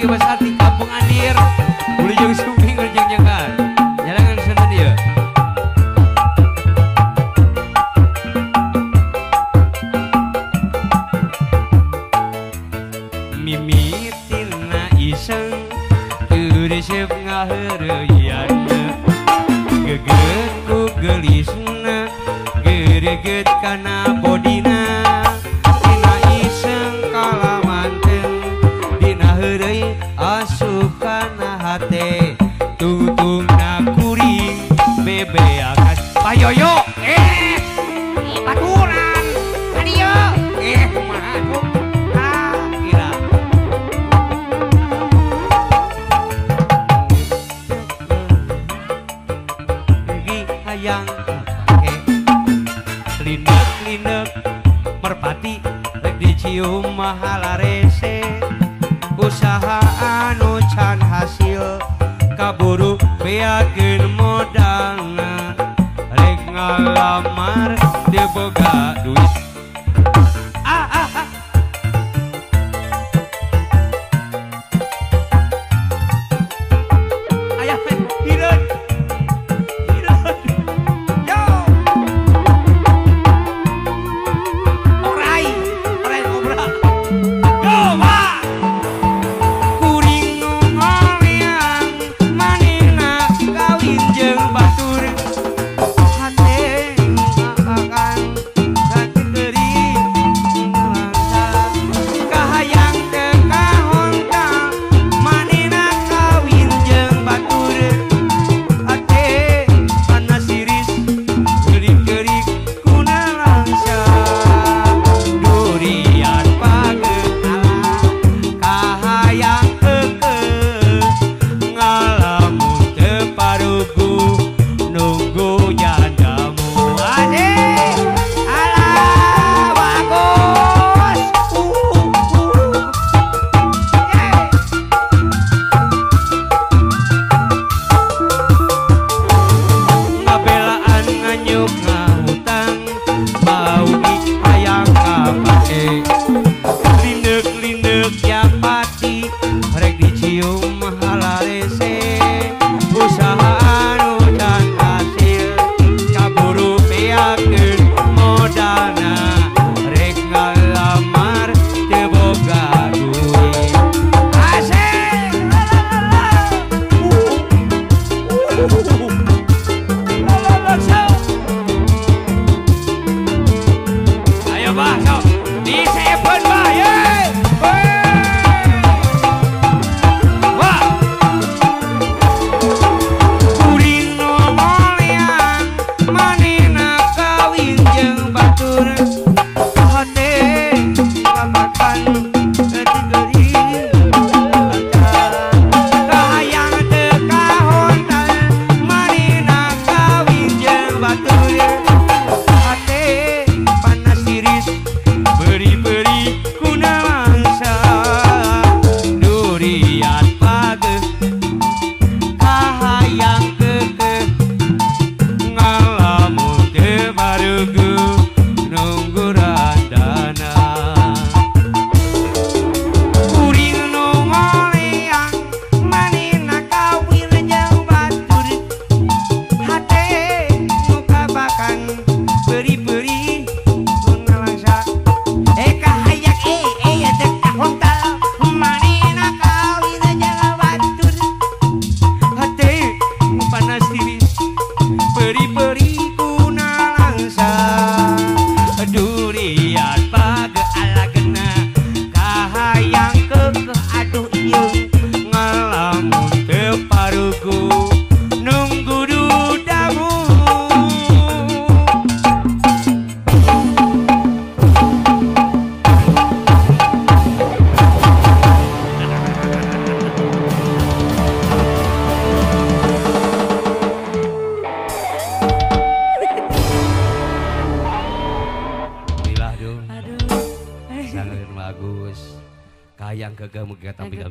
lagi besar di kampung Andir. Bulujung Sumbing urjeng-jengan. Jalangan sana dia. Mimitina iseng resep ngahareuyeunna geget ku gelisna gereget kana bodina dina iseng kalamanteun dina heureuy asup kana hate tutungna kuring bebeakan payoyo baturan adieu kumaha tuh kira hayang pake linek-linek merpati rek dicium mahalarese usaha anu can hasil kaburu beakeun modalna rek ngalamar teu boga duit aya hireun Bagus. Kayang kegah mugi tampil